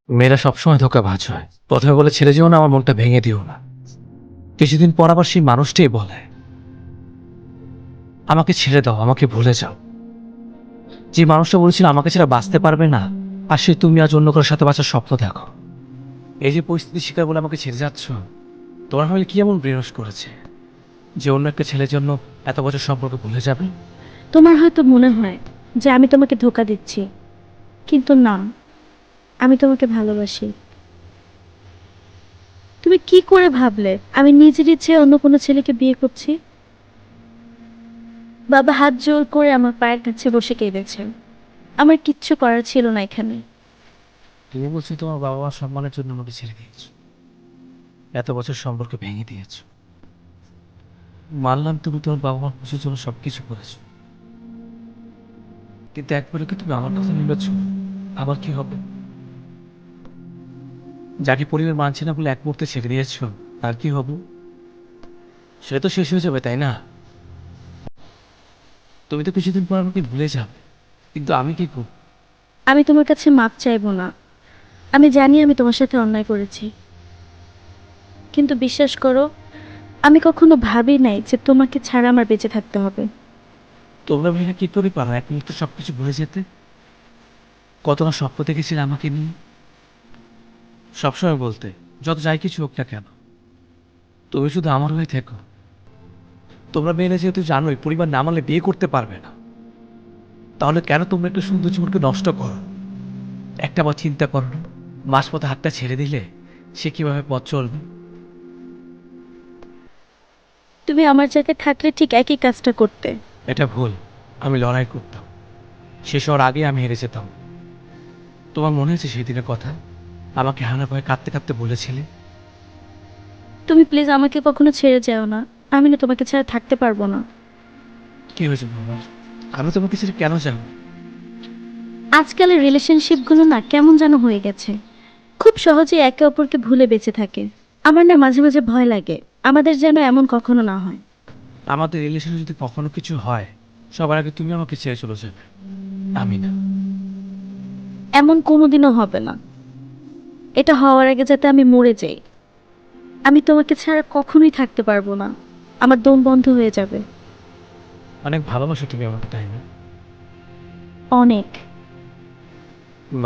মেয়েরা সবসময় ধোঁকাবাজ হয়। প্রথমে বলে ছেড়ে যেও না, আমার মনটা ভেঙে দিও না। কিছুদিন পর আবার সেই মানুষটাই বলে আমাকে ছেড়ে দাও, আমাকে ভুলে যাও। যে মানুষটা বলেছিল আমাকে ছাড়া বাঁচতে পারবে না, আর সে তুমি আজ অন্য কারোর সাথে বাঁচার স্বপ্ন দেখো। এই যে পরিস্থিতি শিকার বলে আমাকে ছেড়ে যাচ্ছ, তোমার ভাবে কি এমন ব্রেনওয়াশ করেছে যে অন্য একটা ছেলের জন্য এত বছর সম্পর্ক ভুলে যাবে? তোমার হয়তো মনে হয় যে আমি তোমাকে ধোঁকা দিচ্ছি, কিন্তু না, আমি তোমাকে ভালোবাসি। তুমি কি করে ভাবলে আমি নিজের ইচ্ছে অন্য কোনো ছেলেকে বিয়ে করছি? বাবা হাত জোর করে আমার পায়ের কাছে বসে কেঁদেছে। আমার কিচ্ছু করার ছিল না এখানে। তুমি বলছো তোমার বাবা মার সম্মানের জন্য আমাকে ছেড়ে দিয়েছো, এত বছর সম্পর্ক ভেঙে দিয়েছো। মানলাম তুমি তোমার বাবা মার খুশির জন্য সবকিছু করেছো, কিন্তু একবারে কি তুমি আমার কথা ভেবেছ আবার কি হবে? যাকে পরিবার মানছে না বলে এক মুহূর্তে ছেড়ে দিয়েছো, আর কি হবো? সে তো শেষ হয়ে যাবে, তাই না? তুমি তো কিছুদিন পর আমাকে ভুলে যাবে, কিন্তু আমি কি করব? আমি তোমার কাছে মাপ চাইবো না। আমি জানি আমি তোমার সাথে অন্যায় করেছি, কিন্তু বিশ্বাস করো, আমি কখনো ভাবি নাই যে তোমাকে ছাড়া আমার বেঁচে থাকতে হবে। তোমরা ভাইয়া কি করে পারো এক মুহূর্তে সবকিছু ভুলে যেতে? কত না স্বপ্ন দেখেছিলে আমাকে নিয়ে, সবসময় বলতে যত যাই কিছু হোক না কেন তুমি শুধু আমার হয়ে থেকো। তোমরা মেয়েরা যেহেতু জানোই পরিবার না মানলে বিয়ে করতে পারবে না, তাহলে কেন তোমরা একটা সুন্দর জীবনকে নষ্ট করো? একটা বার চিন্তা করো না, মাঝপথে হাতটা ছেড়ে দিলে সে কিভাবে পথ চলবে? তুমি আমার জায়গায় থাকলে ঠিক একই কাজটা করতে। এটা ভুল। আমি লড়াই করতাম, শেষ হওয়ার আগে আমি হেরে যেতাম। তোমার মনে আছে সেই দিনের কথা? আমাকে হানা ভয়ে কাঁদতে কাঁদতে বলেছিলে। তুমি প্লিজ আমাকে কখনো ছেড়ে যেও না। আমি না তোমাকে ছাড়া থাকতে পারবো না। কি হয়েছে বাবা? আমি তোমাকে ছেড়ে কেন যাবো? আজকালের রিলেশনশিপগুলো না কেমন যেন হয়ে গেছে, খুব সহজে একে অপরকে ভুলে বেঁচে থাকে। আমার না মাঝে মাঝে ভয় লাগে আমাদের যেন এমন কখনো না হয়। আমাদের রিলেশনে যদি কখনো কিছু হয়, সবার আগে তুমি আমাকে ছেড়ে চলে যাবে, আমি না। এমন কোনোদিনও হবে না। এটা হওয়ার আগে যাতে আমি মরে যাই। আমি তোমাকে ছাড়া কখনোই থাকতে পারবো না। আমার দম বন্ধ হয়ে যাবে। অনেক ভালোবাসো তুমি আমাকে, তাই না? অনেক।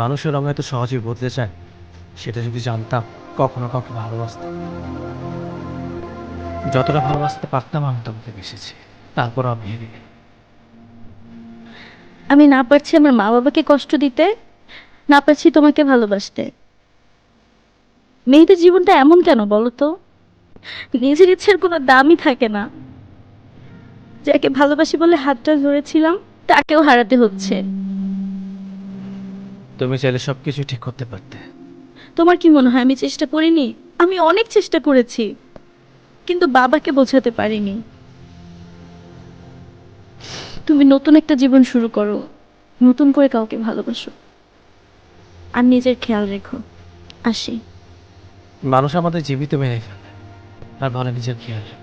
মানুষের রঙ এত সহজেই বদলে যায়, সেটা যদি জানতাম কখনো কাউকে ভালোবাসতাম। যতটা ভালোবাসতে পারতাম আমি তোমাকে বেসেছি, তারপর আমি হেরে গেছি। আমি না পারছি আমার মা বাবাকে কষ্ট দিতে, না পারছি তোমাকে ভালোবাসতে। মেয়েদের জীবনটা এমন কেন বলো তো? নিজের ইচ্ছের কোনো দামই থাকে না। যাকে ভালোবাসি বলে হাতটা ধরেছিলাম, তাকেও হারাতে হচ্ছে। তুমি চাইলে সবকিছু ঠিক করতে পারতে। তোমার কি মনে হয় আমি চেষ্টা করিনি? আমি অনেক চেষ্টা করেছি, কিন্তু বাবাকে বোঝাতে পারিনি। তুমি নতুন একটা জীবন শুরু করো, নতুন করে কাউকে ভালোবাসো, আর নিজের খেয়াল রেখো। আসি। মানুষ আমাদের জীবিত মেরে ফেলে, আর বলে নিজের খেয়াল রাখে।